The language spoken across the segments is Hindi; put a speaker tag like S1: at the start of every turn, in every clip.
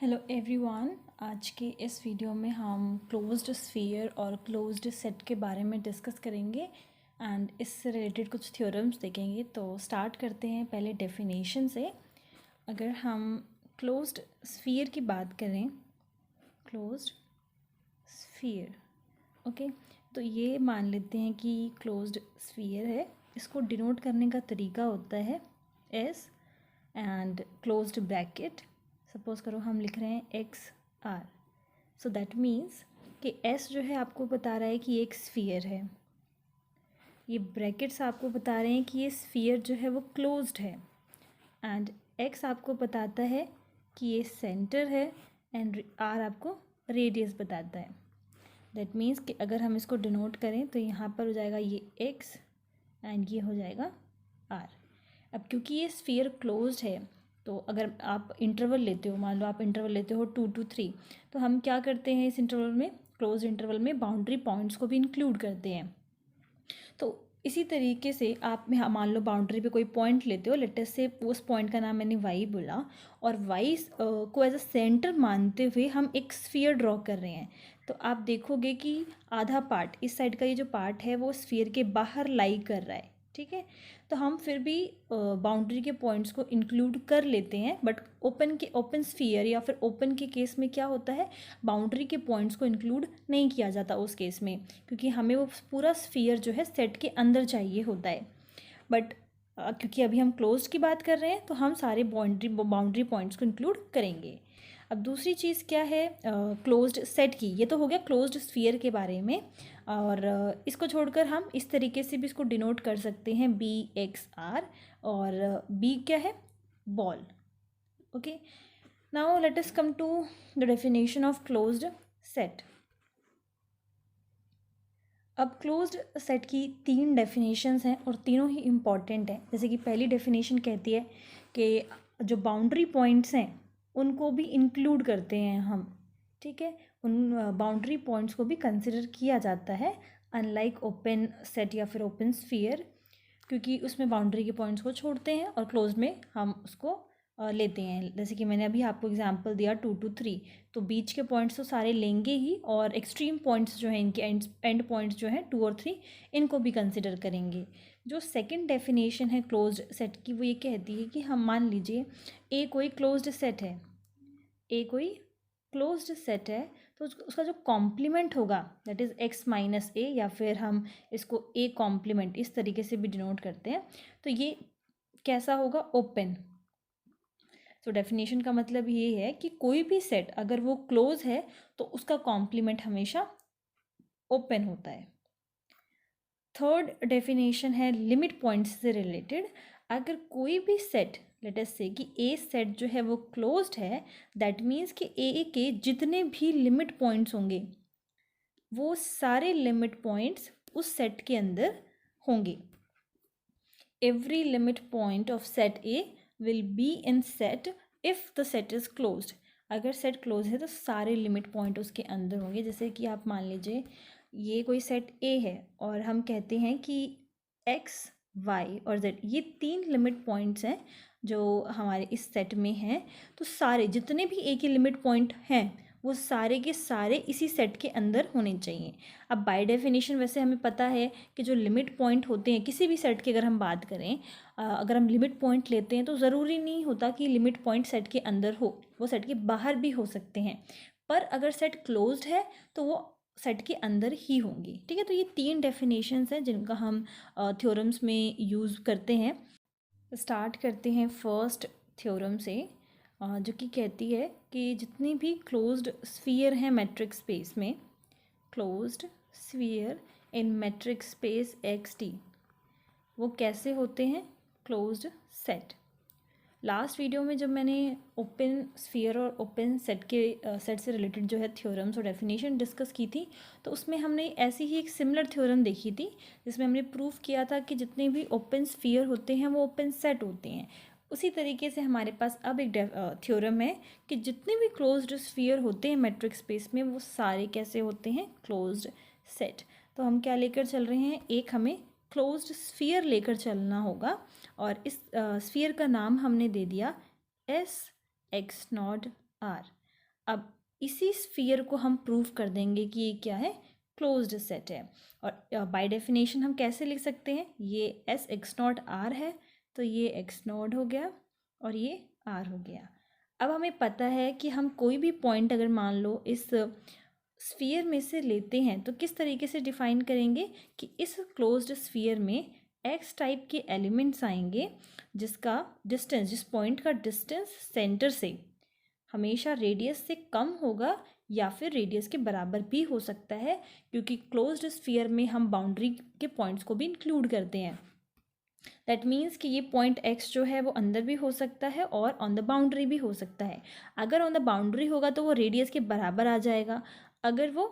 S1: Hello everyone. आज के इस वीडियो में हम क्लोज्ड स्फीयर और क्लोज्ड सेट के बारे में डिस्कस करेंगे एंड इससे रिलेटेड कुछ थ्योरम्स देखेंगे। तो स्टार्ट करते हैं पहले डेफिनेशन से। अगर हम क्लोज्ड स्फीयर की बात करें, क्लोज्ड स्फीयर, ओके, तो ये मान लेते हैं कि क्लोज्ड स्फीयर है। इसको डिनोट करने का तरीका होता है S and closed bracket. Suppose करो हम लिख रहे हैं X R, so that means कि एस जो है आपको बता रहा है कि ये एक स्फीयर है, ये ब्रैकेट्स आपको बता रहे हैं कि ये स्फीयर जो है वो क्लोज्ड है, एंड एक्स आपको बताता है कि ये सेंटर है, एंड आर आपको रेडियस बताता है। दैट मीन्स कि अगर हम इसको डिनोट करें तो यहाँ पर हो जाएगा ये एक्स एंड ये हो जाएगा आर। अब क्योंकि ये स्फीयर क्लोज्ड है, तो अगर आप इंटरवल लेते हो, मान लो आप इंटरवल लेते हो 2 to 3, तो हम क्या करते हैं इस इंटरवल में, क्लोज इंटरवल में बाउंड्री पॉइंट्स को भी इंक्लूड करते हैं। तो इसी तरीके से आप में मान लो बाउंड्री पे कोई पॉइंट लेते हो, लेटेस्ट से उस पॉइंट का नाम मैंने वाई बोला, और वाई को एज अ सेंटर मानते हुए हम एक स्फीयर ड्रॉ कर रहे हैं। तो आप देखोगे कि आधा पार्ट, इस साइड का ये जो पार्ट है वो स्फीयर के बाहर लाई कर रहा है, ठीक है। तो हम फिर भी बाउंड्री के पॉइंट्स को इंक्लूड कर लेते हैं, बट ओपन स्फीयर या फिर ओपन के केस में क्या होता है, बाउंड्री के पॉइंट्स को इंक्लूड नहीं किया जाता उस केस में, क्योंकि हमें वो पूरा स्फीयर जो है सेट के अंदर चाहिए होता है। बट क्योंकि अभी हम क्लोज्ड की बात कर रहे हैं तो हम सारे बाउंड्री पॉइंट्स को इंक्लूड करेंगे। अब दूसरी चीज़ क्या है क्लोज्ड सेट की, ये तो हो गया क्लोज्ड स्फीयर के बारे में। और इसको छोड़कर हम इस तरीके से भी इसको डिनोट कर सकते हैं बी एक्स आर, और बी क्या है, ball. Okay, now let us come to the definition of closed set. अब क्लोज्ड सेट की 3 डेफिनेशंस हैं और तीनों ही इम्पॉर्टेंट हैं। जैसे कि पहली डेफिनेशन कहती है कि जो बाउंड्री पॉइंट्स हैं उनको भी इंक्लूड करते हैं हम, ठीक है, उन बाउंड्री पॉइंट्स को भी कंसिडर किया जाता है, अनलाइक ओपन सेट या फिर ओपन स्फीयर, क्योंकि उसमें बाउंड्री के पॉइंट्स को छोड़ते हैं और क्लोज में हम उसको लेते हैं। जैसे कि मैंने अभी आपको एग्जांपल दिया 2 to 3, तो बीच के पॉइंट्स तो सारे लेंगे ही, और एक्सट्रीम पॉइंट्स जो हैं इनके एंड पॉइंट्स जो हैं 2 और 3, इनको भी कंसिडर करेंगे। जो सेकंड डेफिनेशन है क्लोज्ड सेट की, वो ये कहती है कि हम मान लीजिए ए कोई क्लोज्ड सेट है, ए कोई क्लोज्ड सेट है, तो उसका जो कॉम्प्लीमेंट होगा दैट इज़ एक्स माइनस ए, या फिर हम इसको ए कॉम्प्लीमेंट इस तरीके से भी डिनोट करते हैं। तो ये कैसा होगा, ओपन। तो डेफिनेशन का मतलब ये है कि कोई भी सेट अगर वो क्लोज है तो उसका कॉम्प्लीमेंट हमेशा ओपन होता है। थर्ड डेफिनेशन है लिमिट पॉइंट्स से रिलेटेड। अगर कोई भी सेट, लेट अस से कि ए सेट जो है वो क्लोज्ड है, दैट मीन्स कि ए के जितने भी लिमिट पॉइंट्स होंगे वो सारे लिमिट पॉइंट्स उस सेट के अंदर होंगे। Every limit point of set A will be in set if the set is closed. अगर सेट क्लोज है तो सारे लिमिट पॉइंट उसके अंदर होंगे। जैसे कि आप मान लीजिए ये कोई सेट ए है और हम कहते हैं कि एक्स वाई और जेड, ये 3 लिमिट पॉइंट्स हैं जो हमारे इस सेट में हैं। तो सारे जितने भी ए के लिमिट पॉइंट हैं वो सारे के सारे इसी सेट के अंदर होने चाहिए। अब बाय डेफिनेशन वैसे हमें पता है कि जो लिमिट पॉइंट होते हैं किसी भी सेट की अगर हम बात करें, अगर हम लिमिट पॉइंट लेते हैं तो ज़रूरी नहीं होता कि लिमिट पॉइंट सेट के अंदर हो, वो सेट के बाहर भी हो सकते हैं। पर अगर सेट क्लोज्ड है तो वो सेट के अंदर ही होंगी, ठीक है। तो ये 3 डेफिनेशंस हैं जिनका हम थ्योरम्स में यूज़ करते हैं। स्टार्ट करते हैं फर्स्ट थ्योरम से, जो कि कहती है कि जितनी भी क्लोज्ड स्फीयर हैं मैट्रिक्स स्पेस में, क्लोज्ड स्फीयर इन मैट्रिक्स स्पेस एक्स टी, वो कैसे होते हैं, क्लोज्ड सेट। लास्ट वीडियो में जब मैंने ओपन स्फीयर और ओपन सेट के सेट से रिलेटेड जो है थ्योरम्स और डेफिनेशन डिस्कस की थी, तो उसमें हमने ऐसी ही एक सिमिलर थ्योरम देखी थी जिसमें हमने प्रूव किया था कि जितने भी ओपन स्फीयर होते हैं वो ओपन सेट होते हैं। उसी तरीके से हमारे पास अब एक थ्योरम है कि जितने भी क्लोज्ड स्फीयर होते हैं मैट्रिक्स स्पेस में वो सारे कैसे होते हैं, क्लोज्ड सेट। तो हम क्या लेकर चल रहे हैं, एक हमें क्लोज्ड स्फीयर लेकर चलना होगा, और इस स्फीयर का नाम हमने दे दिया एस एक्स नॉट आर। अब इसी स्फीयर को हम प्रूव कर देंगे कि ये क्या है, क्लोज्ड सेट है। और बाय डेफिनेशन हम कैसे लिख सकते हैं, ये एस एक्स नॉट आर है तो ये एक्स नॉट हो गया और ये आर हो गया। अब हमें पता है कि हम कोई भी पॉइंट अगर मान लो इस स्फीयर में से लेते हैं तो किस तरीके से डिफाइन करेंगे कि इस क्लोज्ड स्फीयर में एक्स टाइप के एलिमेंट्स आएंगे जिसका डिस्टेंस, जिस पॉइंट का डिस्टेंस सेंटर से हमेशा रेडियस से कम होगा या फिर रेडियस के बराबर भी हो सकता है, क्योंकि क्लोज्ड स्फीयर में हम बाउंड्री के पॉइंट्स को भी इंक्लूड करते हैं। दैट मीन्स कि ये पॉइंट एक्स जो है वो अंदर भी हो सकता है और ऑन द बाउंड्री भी हो सकता है। अगर ऑन द बाउंड्री होगा तो वो रेडियस के बराबर आ जाएगा, अगर वो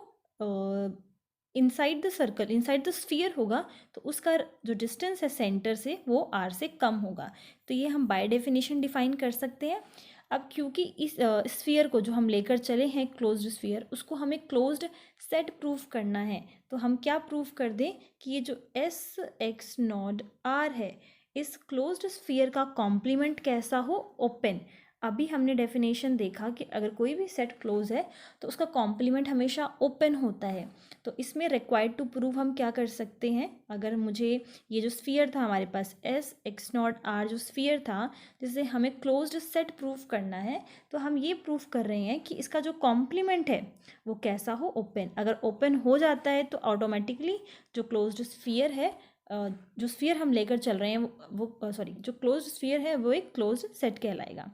S1: inside the circle, inside the sphere होगा तो उसका जो डिस्टेंस है सेंटर से वो आर से कम होगा। तो ये हम बाय डेफिनेशन डिफाइन कर सकते हैं। अब क्योंकि इस स्फीयर को जो हम लेकर चले हैं क्लोज्ड स्फीयर, उसको हमें क्लोज्ड सेट प्रूफ करना है, तो हम क्या प्रूफ कर दें कि ये जो एस एक्स नॉट आर है इस क्लोज्ड स्फीयर का कॉम्प्लीमेंट कैसा हो, ओपन। अभी हमने डेफिनेशन देखा कि अगर कोई भी सेट क्लोज है तो उसका कॉम्प्लीमेंट हमेशा ओपन होता है। तो इसमें रिक्वायर्ड टू प्रूव हम क्या कर सकते हैं, अगर मुझे ये जो स्फीयर था हमारे पास एस एक्स नॉट आर जो स्फीयर था जिसे हमें क्लोज्ड सेट प्रूफ करना है, तो हम ये प्रूफ कर रहे हैं कि इसका जो कॉम्प्लीमेंट है वो कैसा हो, ओपन। अगर ओपन हो जाता है तो ऑटोमेटिकली जो क्लोज्ड स्फीयर है, जो स्फीयर हम लेकर चल रहे हैं वो सॉरी जो क्लोज्ड स्फीयर है वो एक क्लोज्ड सेट कहलाएगा।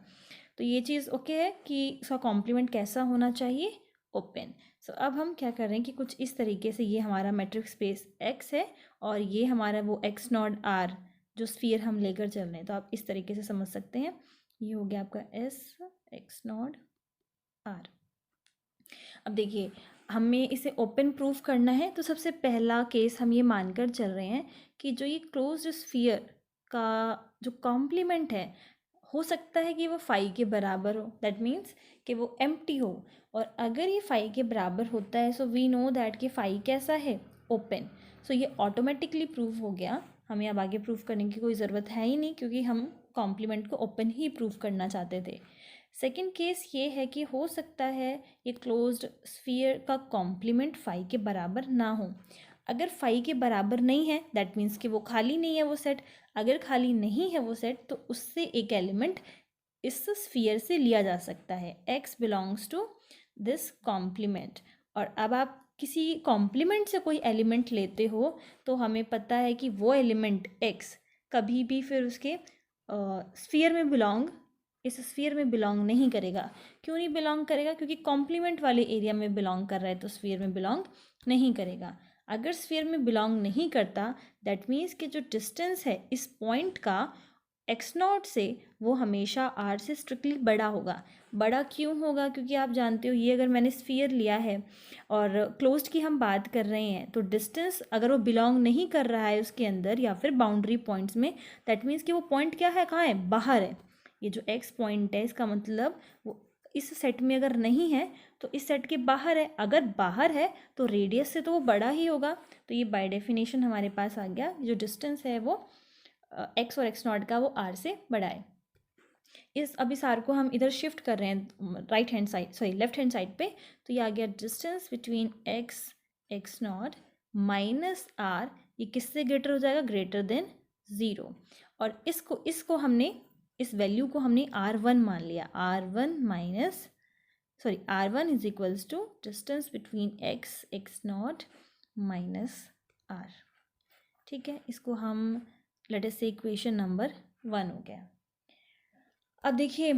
S1: तो ये चीज़ ओके है कि इसका कॉम्प्लीमेंट कैसा होना चाहिए, ओपन। सो अब हम क्या कर रहे हैं कि कुछ इस तरीके से, ये हमारा मैट्रिक्स स्पेस एक्स है और ये हमारा वो एक्स नॉट आर जो स्फीयर हम लेकर चल रहे हैं, तो आप इस तरीके से समझ सकते हैं। ये हो गया आपका एस एक्स नॉट आर। अब देखिए हमें इसे ओपन प्रूफ करना है, तो सबसे पहला केस हम ये मानकर चल रहे हैं कि जो ये क्लोज्ड स्फीयर का जो कॉम्प्लीमेंट है हो सकता है कि वो फाई के बराबर हो, दैट मीन्स कि वो एम्प्टी हो। और अगर ये फाई के बराबर होता है सो वी नो दैट कि फाई कैसा है, ओपन। सो ये ऑटोमेटिकली प्रूफ हो गया, हमें अब आगे प्रूफ करने की कोई ज़रूरत है ही नहीं क्योंकि हम कॉम्प्लीमेंट को ओपन ही प्रूफ करना चाहते थे। सेकेंड केस ये है कि हो सकता है ये क्लोज्ड स्फीयर का कॉम्प्लीमेंट फाई के बराबर ना हो। अगर फाई के बराबर नहीं है दैट मीन्स कि वो खाली नहीं है वो सेट। अगर खाली नहीं है वो सेट तो उससे एक एलिमेंट इस स्फीयर से लिया जा सकता है, x belongs to this complement. और अब आप किसी कॉम्प्लीमेंट से कोई एलिमेंट लेते हो तो हमें पता है कि वो एलिमेंट x कभी भी फिर उसके स्फीयर में बिलोंग, इस स्फीयर में बिलोंग नहीं करेगा। क्यों नहीं बिलोंग करेगा, क्योंकि कॉम्प्लीमेंट वाले एरिया में बिलोंग कर रहा है तो स्फीयर में बिलोंग नहीं करेगा। अगर स्फीयर में बिलोंग नहीं करता दैट मीन्स कि जो डिस्टेंस है इस पॉइंट का एक्स नॉट से वो हमेशा आर से स्ट्रिक्टली बड़ा होगा। बड़ा क्यों होगा, क्योंकि आप जानते हो ये अगर मैंने स्फीयर लिया है और क्लोज्ड की हम बात कर रहे हैं तो डिस्टेंस अगर वो बिलोंग नहीं कर रहा है उसके अंदर या फिर बाउंड्री पॉइंट्स में, दैट मीन्स कि वो पॉइंट क्या है, कहाँ है, बाहर है। ये जो एक्स पॉइंट है इसका मतलब वो इस सेट में अगर नहीं है तो इस सेट के बाहर है। अगर बाहर है तो रेडियस से तो वो बड़ा ही होगा। तो ये बाय डेफिनेशन हमारे पास आ गया, जो डिस्टेंस है वो एक्स और एक्स नॉट का वो आर से बड़ा है। अब इस आर को हम इधर शिफ्ट कर रहे हैं right hand side, sorry left hand side पे, तो ये आ गया distance between X X naught minus R. ये किससे ग्रेटर हो जाएगा, ग्रेटर देन ज़ीरो। और इसको हमने, इस वैल्यू को हमने R1 मान लिया, R1 minus sorry R1 is equals to distance between X X naught minus R. ठीक है, इसको हम लेट अस से इक्वेशन नंबर 1 हो गया। अब देखिए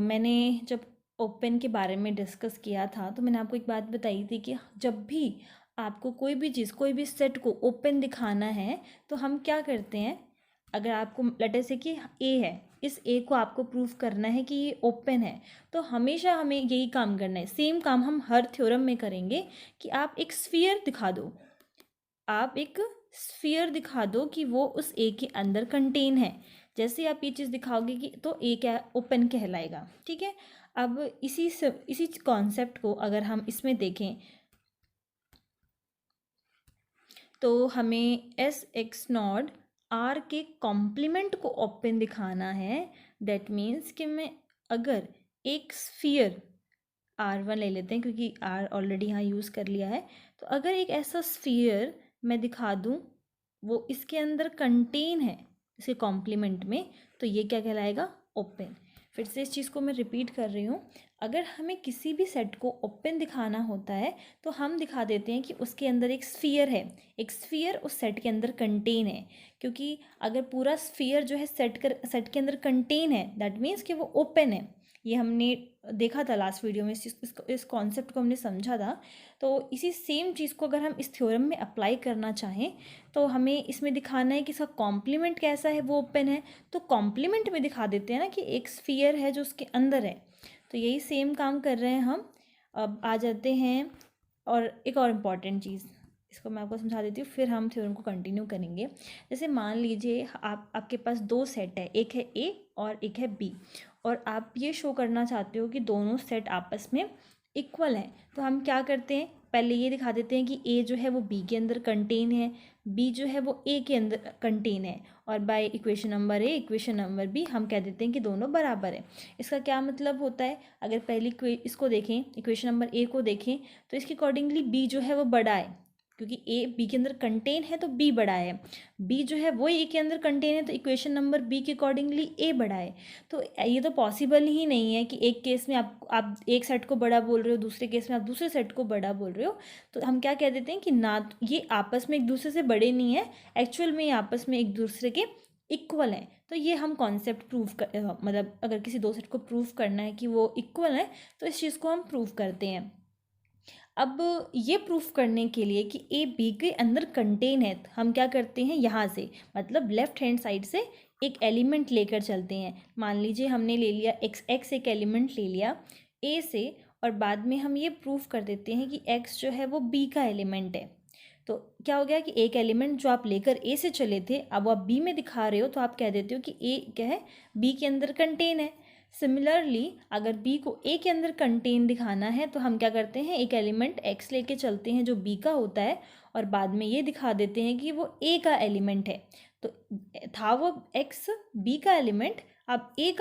S1: मैंने जब ओपन के बारे में डिस्कस किया था तो मैंने आपको एक बात बताई थी कि जब भी आपको कोई भी चीज़, कोई भी सेट को ओपन दिखाना है तो हम क्या करते हैं, अगर आपको लेट अस से कि ए है, इस ए को आपको प्रूफ करना है कि ये ओपन है, तो हमेशा हमें यही काम करना है। सेम काम हम हर थ्योरम में करेंगे कि आप एक स्फीयर दिखा दो, आप एक स्फीयर दिखा दो कि वो उस ए के अंदर कंटेन है। जैसे आप ये चीज़ दिखाओगे कि तो ए क्या ओपन कहलाएगा। ठीक है, अब इसी कॉन्सेप्ट को अगर हम इसमें देखें तो हमें एस एक्स नॉट आर के कॉम्प्लीमेंट को ओपन दिखाना है। दैट मीन्स कि मैं अगर एक स्फीयर R1 ले लेते हैं क्योंकि R ऑलरेडी यहाँ यूज़ कर लिया है। तो अगर एक ऐसा स्फीयर मैं दिखा दूँ, वो इसके अंदर कंटेन है इसके कॉम्प्लीमेंट में, तो ये क्या कहलाएगा? ओपन। फिर से इस चीज़ को मैं रिपीट कर रही हूँ, अगर हमें किसी भी सेट को ओपन दिखाना होता है तो हम दिखा देते हैं कि उसके अंदर एक स्फीयर है, एक स्फीयर उस सेट के अंदर कंटेन है। क्योंकि अगर पूरा स्फीयर जो है सेट के अंदर कंटेन है, दैट मीन्स कि वो ओपन है। ये हमने देखा था लास्ट वीडियो में, इस कॉन्सेप्ट को हमने समझा था। तो इसी सेम चीज़ को अगर हम इस थ्योरम में अप्लाई करना चाहें तो हमें इसमें दिखाना है कि इसका कॉम्प्लीमेंट कैसा है, वो ओपन है। तो कॉम्प्लीमेंट में दिखा देते हैं ना कि एक स्फीयर है जो उसके अंदर है। तो यही सेम काम कर रहे हैं हम। अब आ जाते हैं और एक और इम्पॉर्टेंट चीज़, इसको मैं आपको समझा देती हूँ, फिर हम थ्योरम को कंटिन्यू करेंगे। जैसे मान लीजिए आपके पास दो सेट है, एक है ए और एक है बी, और आप ये शो करना चाहते हो कि दोनों सेट आपस में इक्वल हैं। तो हम क्या करते हैं, पहले ये दिखा देते हैं कि ए जो है वो बी के अंदर कंटेन है, बी जो है वो ए के अंदर कंटेन है, और by equation number A equation number B हम कह देते हैं कि दोनों बराबर है। इसका क्या मतलब होता है, अगर पहली इसको देखें, इक्वेशन नंबर ए को देखें, तो इसके अकॉर्डिंगली बी जो है वो बड़ा है, क्योंकि ए बी के अंदर कंटेन है तो बी बड़ा है। बी जो है वो ए के अंदर कंटेन है तो इक्वेशन नंबर बी के अकॉर्डिंगली ए बड़ा है। तो ये तो पॉसिबल ही नहीं है कि एक केस में आप एक सेट को बड़ा बोल रहे हो, दूसरे केस में आप दूसरे सेट को बड़ा बोल रहे हो। तो हम क्या कह देते हैं कि ना ये आपस में एक दूसरे से बड़े नहीं है, एक्चुअल में ये आपस में एक दूसरे के इक्वल हैं। तो ये हम कॉन्सेप्ट प्रूव कर, मतलब अगर किसी दो सेट को प्रूव करना है कि वो इक्वल है तो इस चीज़ को हम प्रूव करते हैं। अब ये प्रूफ करने के लिए कि ए बी के अंदर कंटेन है, हम क्या करते हैं, यहाँ से मतलब लेफ्ट हैंड साइड से एक एलिमेंट लेकर चलते हैं। मान लीजिए हमने ले लिया एक्स एक एलिमेंट ले लिया ए से, और बाद में हम ये प्रूफ कर देते हैं कि एक्स जो है वो बी का एलिमेंट है। तो क्या हो गया कि एक एलिमेंट जो आप लेकर ए से चले थे, अब आप बी में दिखा रहे हो, तो आप कह देते हो कि ए क्या है, बी के अंदर कंटेन है। सिमिलरली अगर बी को ए के अंदर कंटेन दिखाना है तो हम क्या करते हैं, एक एलिमेंट एक्स लेके चलते हैं जो बी का होता है, और बाद में ये दिखा देते हैं कि वो ए का एलिमेंट है। तो था वो एक्स बी का एलिमेंट, अब ए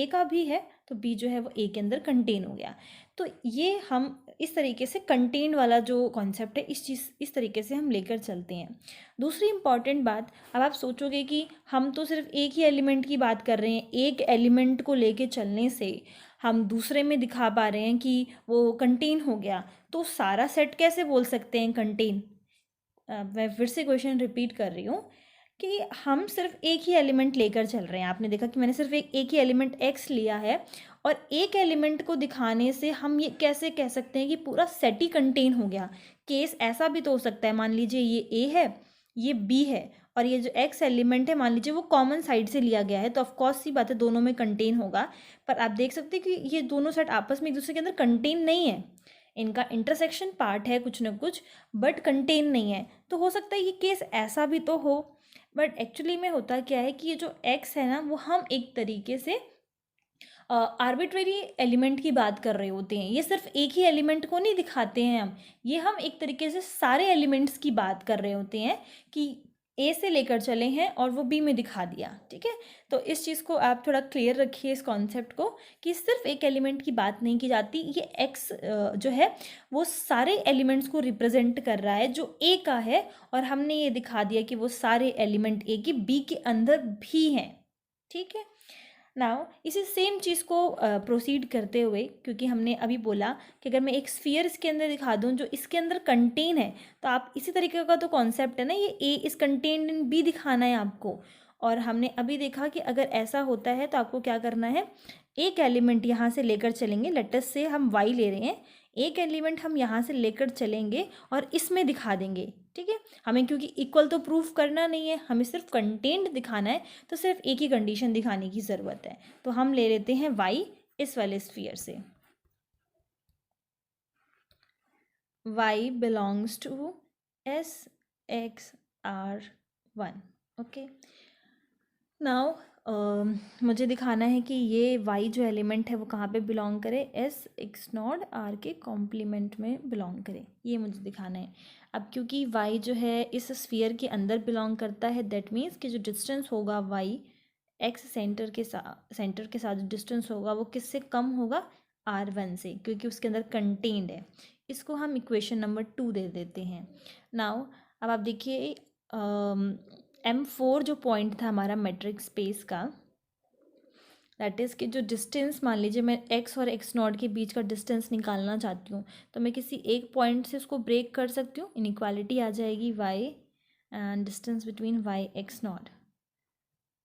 S1: का भी है, तो बी जो है वो ए के अंदर कंटेन हो गया। तो ये हम इस तरीके से कंटेन वाला जो कॉन्सेप्ट है, इस तरीके से हम लेकर चलते हैं। दूसरी इंपॉर्टेंट बात, अब आप सोचोगे कि हम तो सिर्फ एक ही एलिमेंट की बात कर रहे हैं, एक एलिमेंट को लेके चलने से हम दूसरे में दिखा पा रहे हैं कि वो कंटेन हो गया, तो सारा सेट कैसे बोल सकते हैं कंटेन? मैं फिर से क्वेश्चन रिपीट कर रही हूँ कि हम सिर्फ एक ही एलिमेंट लेकर चल रहे हैं। आपने देखा कि मैंने सिर्फ एक ही एलिमेंट एक्स लिया है, और एक एलिमेंट को दिखाने से हम ये कैसे कह सकते हैं कि पूरा सेट ही कंटेन हो गया? केस ऐसा भी तो हो सकता है, मान लीजिए ये ए है, ये बी है, और ये जो एक्स एलिमेंट है मान लीजिए वो कॉमन साइड से लिया गया है, तो ऑफकोर्स सी बात है दोनों में कंटेन होगा। पर आप देख सकते हैं कि ये दोनों सेट आपस में एक दूसरे के अंदर कंटेन नहीं है, इनका इंटरसेक्शन पार्ट है कुछ ना कुछ, बट कंटेन नहीं है। तो हो सकता है ये केस ऐसा भी तो हो, बट एक्चुअली में होता क्या है कि ये जो एक्स है ना, वो हम एक तरीके से आर्बिट्रेरी एलिमेंट की बात कर रहे होते हैं। ये सिर्फ एक ही एलिमेंट को नहीं दिखाते हैं हम एक तरीके से सारे एलिमेंट्स की बात कर रहे होते हैं कि ए से लेकर चले हैं और वो बी में दिखा दिया। ठीक है, तो इस चीज़ को आप थोड़ा क्लियर रखिए, इस कॉन्सेप्ट को, कि सिर्फ एक एलिमेंट की बात नहीं की जाती। ये एक्स जो है वो सारे एलिमेंट्स को रिप्रेजेंट कर रहा है जो ए का है, और हमने ये दिखा दिया कि वो सारे एलिमेंट ए के बी के अंदर भी हैं। ठीक है, नाउ इसी सेम चीज़ को प्रोसीड करते हुए, क्योंकि हमने अभी बोला कि अगर मैं एक स्फीयर इसके अंदर दिखा दूं जो इसके अंदर कंटेन है, तो आप इसी तरीके का तो कॉन्सेप्ट है ना, ये ए इज कंटेन्ड इन बी दिखाना है आपको। और हमने अभी देखा कि अगर ऐसा होता है तो आपको क्या करना है, एक एलिमेंट यहाँ से लेकर चलेंगे, लेटस से हम वाई ले रहे हैं, एक एलिमेंट हम यहाँ से लेकर चलेंगे और इसमें दिखा देंगे। ठीक है, हमें क्योंकि इक्वल तो प्रूफ करना नहीं है, हमें सिर्फ कंटेंट दिखाना है, तो सिर्फ एक ही कंडीशन दिखाने की ज़रूरत है। तो हम ले लेते हैं वाई इस वाले स्फीयर से, Y belongs to SX_R1। Okay, now मुझे दिखाना है कि ये y जो एलिमेंट है वो कहाँ पे बिलोंग करे, SX_R के कॉम्प्लीमेंट में बिलोंग करे, ये मुझे दिखाना है। अब क्योंकि y जो है इस स्फीयर के अंदर बिलोंग करता है, दैट मीन्स कि जो डिस्टेंस होगा y x सेंटर के साथ जो डिस्टेंस होगा वो किससे कम होगा, R1 से, क्योंकि उसके अंदर कंटेन्ड है। इसको हम इक्वेशन नंबर 2 दे देते हैं। नाउ अब आप देखिए M4 जो पॉइंट था हमारा मेट्रिक स्पेस का, दैट इज़ कि जो डिस्टेंस, मान लीजिए मैं x और x0 के बीच का डिस्टेंस निकालना चाहती हूँ, तो मैं किसी एक पॉइंट से उसको ब्रेक कर सकती हूँ। इनइक्वालिटी आ जाएगी y and distance between y x0।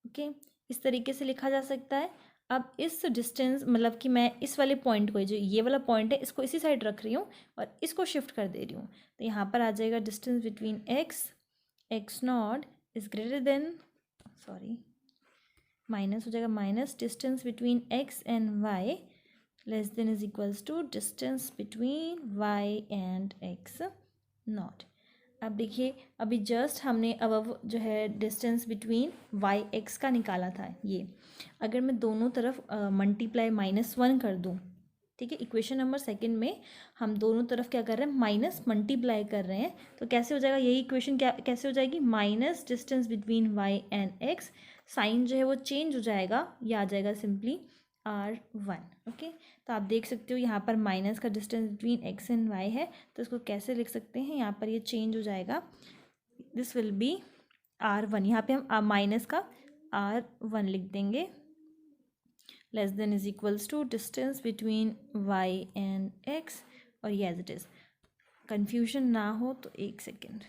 S1: Okay, इस तरीके से लिखा जा सकता है। अब इस डिस्टेंस मतलब कि मैं इस वाले पॉइंट को, जो ये वाला पॉइंट है, इसको इसी साइड रख रही हूँ और इसको शिफ्ट कर दे रही हूँ, तो यहाँ पर आ जाएगा distance between x0 is greater than, sorry minus हो जाएगा, minus distance between x and y less than is equals to distance between y and x0। अब देखिए अभी जस्ट हमने अब जो है डिस्टेंस बिटवीन वाई एक्स का निकाला था। ये अगर मैं दोनों तरफ मल्टीप्लाई -1 कर दूँ, ठीक है, इक्वेशन नंबर सेकंड में हम दोनों तरफ क्या कर रहे हैं, माइनस मल्टीप्लाई कर रहे हैं, तो कैसे हो जाएगा यही इक्वेशन, क्या कैसे हो जाएगी, minus distance between Y and X, sign जो है वो चेंज हो जाएगा, ये आ जाएगा सिंपली R1। ओके, तो आप देख सकते हो यहाँ पर माइनस का distance between X and Y है, तो इसको कैसे लिख सकते हैं, यहाँ पर ये चेंज हो जाएगा, दिस विल बी R1। यहाँ पे हम माइनस का R1 लिख देंगे, less than is equals to distance between Y and X, और ये एज इट इज़। कन्फ्यूजन ना हो तो एक सेकेंड,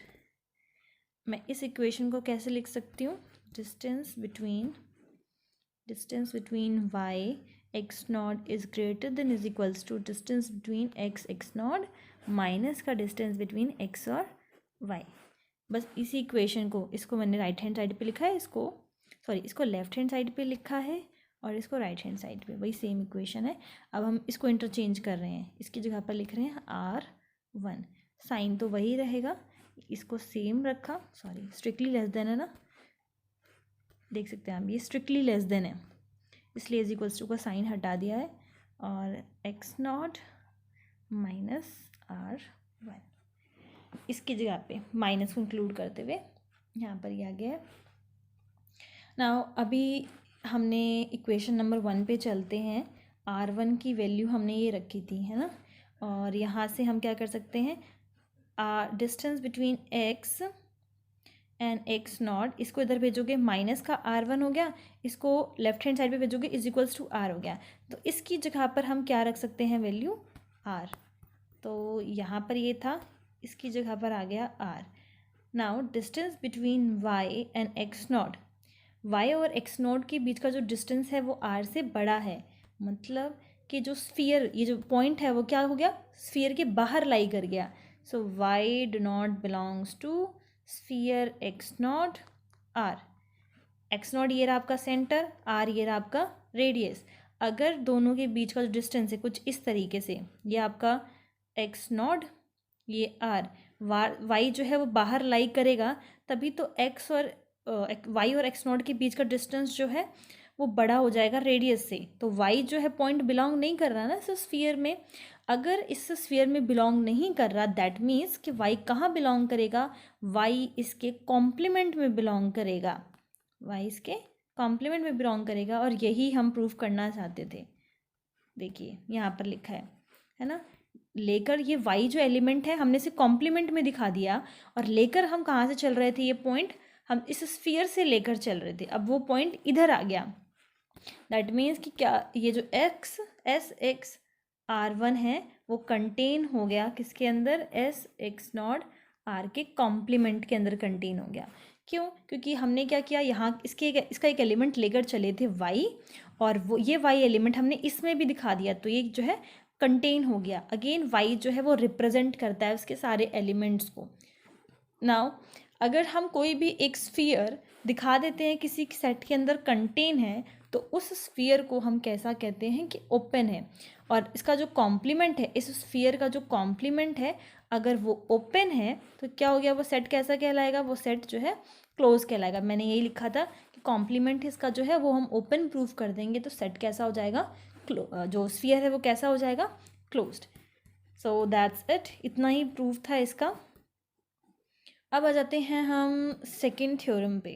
S1: मैं इस इक्वेशन को कैसे लिख सकती हूँ, distance between y x0 is greater than is equals to distance between x x0 minus का डिस्टेंस बिटवीन x और y। बस इसी इक्वेशन को, इसको मैंने राइट हैंड साइड पे लिखा है, इसको लेफ्ट हैंड साइड पे लिखा है और इसको राइट हैंड साइड पे, वही सेम इक्वेशन है। अब हम इसको इंटरचेंज कर रहे हैं, इसकी जगह पर लिख रहे हैं R1, साइन तो वही रहेगा, इसको सेम रखा, सॉरी स्ट्रिक्टली लेस देन है ना, देख सकते हैं आप, ये स्ट्रिक्टली लेस देन है, इसलिए इज इक्वल्स टू का साइन हटा दिया है, और x0 माइनस R1, इसकी जगह पे माइनस को इंक्लूड करते हुए यहाँ पर ये आ गया है। नाउ अभी हमने इक्वेशन नंबर 1 पे चलते हैं। R1 की वैल्यू हमने ये रखी थी, है ना, और यहाँ से हम क्या कर सकते हैं, distance between x and x0, इसको इधर भेजोगे माइनस का R1 हो गया, इसको लेफ्ट हैंड साइड पे भेजोगे इज इक्वल्स टू R हो गया, तो इसकी जगह पर हम क्या रख सकते हैं, वैल्यू R। तो यहाँ पर ये था, इसकी जगह पर आ गया R। Now distance between y and x0, y और x0 के बीच का जो डिस्टेंस है वो R से बड़ा है, मतलब कि जो स्फीयर, ये जो पॉइंट है वो क्या हो गया, स्फीयर के बाहर लाई कर गया। So y do not belongs to sphere x0 R। x0 ये रहा आपका सेंटर, R ये रहा आपका रेडियस। अगर दोनों के बीच का जो डिस्टेंस है कुछ इस तरीके से, ये आपका x0, ये R, y जो है वो बाहर लाई करेगा, तभी तो x और y और x0 के बीच का डिस्टेंस जो है वो बड़ा हो जाएगा रेडियस से। तो y जो है पॉइंट बिलोंग नहीं कर रहा ना इस स्फीयर में, अगर इस स्फीयर में बिलोंग नहीं कर रहा, दैट मीन्स कि y कहाँ बिलोंग करेगा, y इसके कॉम्प्लीमेंट में बिलोंग करेगा, y इसके कॉम्प्लीमेंट में बिलोंग करेगा, और यही हम प्रूफ करना चाहते थे। देखिए यहाँ पर लिखा है ना, लेकर ये y जो एलिमेंट है हमने इसे कॉम्प्लीमेंट में दिखा दिया, और लेकर हम कहाँ से चल रहे थे, ये पॉइंट हम इस स्फीयर से लेकर चल रहे थे, अब वो पॉइंट इधर आ गया, दैट मीन्स कि क्या ये जो x R1 है वो कंटेन हो गया किसके अंदर, x0 R के कॉम्प्लीमेंट के अंदर कंटेन हो गया। क्यों, क्योंकि हमने क्या किया, यहाँ इसका एक एलिमेंट लेकर चले थे y, और वो ये y एलिमेंट हमने इसमें भी दिखा दिया, तो ये जो है कंटेन हो गया। अगेन y जो है वो रिप्रेजेंट करता है उसके सारे एलिमेंट्स को। नाउ अगर हम कोई भी एक स्फीयर दिखा देते हैं किसी सेट के अंदर कंटेन है, तो उस स्फीयर को हम कैसा कहते हैं कि ओपन है, और इसका जो कॉम्प्लीमेंट है, इस स्फीयर का जो कॉम्प्लीमेंट है, अगर वो ओपन है तो क्या हो गया, वो सेट कैसा कहलाएगा, वो सेट जो है क्लोज कहलाएगा। मैंने यही लिखा था कि कॉम्प्लीमेंट इसका जो है वो हम ओपन प्रूफ कर देंगे, तो सेट कैसा हो जाएगा, जो स्फीयर है वो कैसा हो जाएगा, क्लोज्ड। सो दैट्स इट, इतना ही प्रूफ था इसका। अब आ जाते हैं हम सेकंड थ्योरम पे।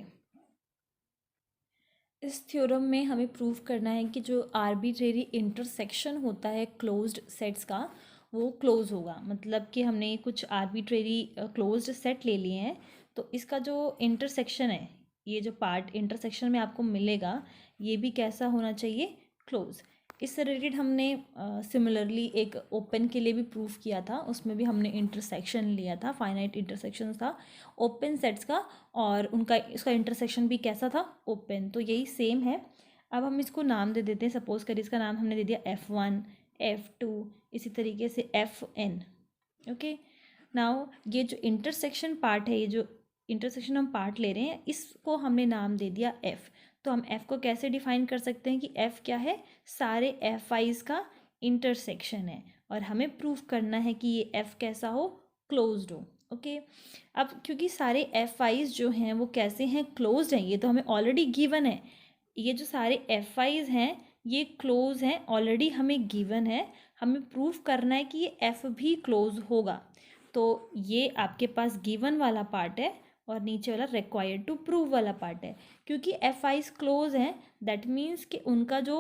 S1: इस थ्योरम में हमें प्रूव करना है कि जो आर्बिट्रेरी इंटरसेक्शन होता है क्लोज्ड सेट्स का वो क्लोज होगा। मतलब कि हमने कुछ आर्बिट्रेरी क्लोज्ड सेट ले लिए हैं, तो इसका जो इंटरसेक्शन है, ये जो पार्ट इंटरसेक्शन में आपको मिलेगा, ये भी कैसा होना चाहिए, क्लोज। इससे रिलेटेड हमने सिमिलरली एक ओपन के लिए भी प्रूफ किया था, उसमें भी हमने इंटरसेक्शन लिया था, फाइनाइट इंटरसेक्शन था ओपन सेट्स का, और उनका इसका इंटरसेक्शन भी कैसा था, ओपन। तो यही सेम है। अब हम इसको नाम दे देते हैं। सपोज करिए इसका नाम हमने दे दिया F1, F2, इसी तरीके से Fn। ओके, नाउ ये जो इंटरसेक्शन पार्ट है, ये जो इंटरसेक्शन हम पार्ट ले रहे हैं, इसको हमने नाम दे दिया F। तो हम F को कैसे डिफाइन कर सकते हैं कि F क्या है, सारे Fi's का इंटरसेक्शन है, और हमें प्रूफ करना है कि ये F कैसा हो, क्लोज्ड हो। ओके, अब क्योंकि सारे Fi's जो हैं वो कैसे हैं, क्लोज्ड हैं, ये तो हमें ऑलरेडी गिवन है। ये जो सारे Fi's हैं ये क्लोज हैं, ऑलरेडी हमें गिवन है। हमें प्रूफ करना है कि ये F भी क्लोज होगा। तो ये आपके पास गिवन वाला पार्ट है, और नीचे वाला रिक्वायर्ड टू प्रूव वाला पार्ट है। क्योंकि Fi's क्लोज हैं, दैट मीन्स कि उनका जो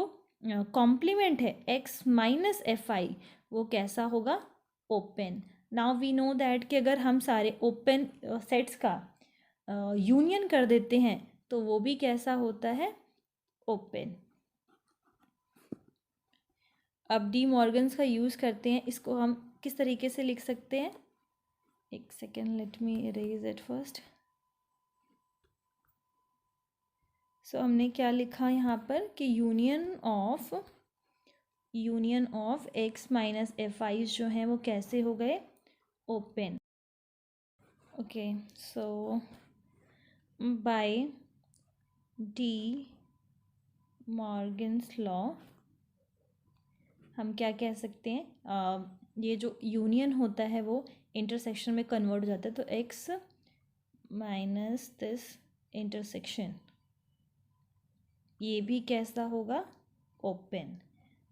S1: कॉम्प्लीमेंट है x माइनस Fi वो कैसा होगा, open. Now we know that कि अगर हम सारे ओपन सेट्स का यूनियन कर देते हैं तो वो भी कैसा होता है, ओपन। अब डी मॉर्गन्स का यूज़ करते हैं, इसको हम किस तरीके से लिख सकते हैं, एक second, let me erase it first. So हमने क्या लिखा यहाँ पर कि union of x minus Fi जो हैं वो कैसे हो गए, open. Okay, so by De Morgan's law हम क्या कह सकते हैं, ये जो यूनियन होता है वो इंटरसेक्शन में कन्वर्ट हो जाता है। तो x माइनस दिस इंटरसेक्शन ये भी कैसा होगा, ओपन।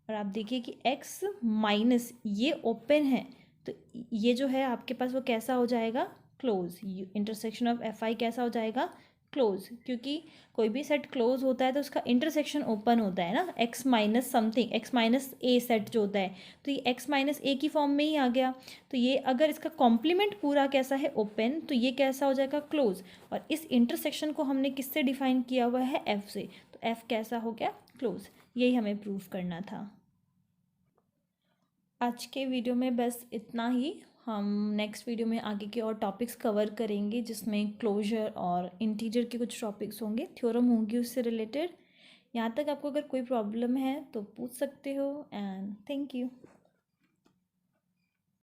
S1: और आप देखिए कि x माइनस ये ओपन है, तो ये जो है आपके पास वो कैसा हो जाएगा, क्लोज। इंटरसेक्शन ऑफ Fi कैसा हो जाएगा, क्लोज। क्योंकि कोई भी सेट क्लोज होता है तो उसका इंटरसेक्शन ओपन होता है ना, x minus something, x minus a set जो होता है, तो ये x माइनस ए की फॉर्म में ही आ गया। तो ये अगर इसका कॉम्प्लीमेंट पूरा कैसा है, ओपन, तो ये कैसा हो जाएगा, क्लोज। और इस इंटरसेक्शन को हमने किससे डिफाइन किया हुआ है, f से, तो f कैसा हो गया, क्लोज। यही हमें प्रूफ करना था। आज के वीडियो में बस इतना ही। हम नेक्स्ट वीडियो में आगे के और टॉपिक्स कवर करेंगे, जिसमें क्लोजर और इंटीजर के कुछ टॉपिक्स होंगे, थ्योरम होंगी उससे रिलेटेड। यहाँ तक आपको अगर कोई प्रॉब्लम है तो पूछ सकते हो, एंड थैंक यू।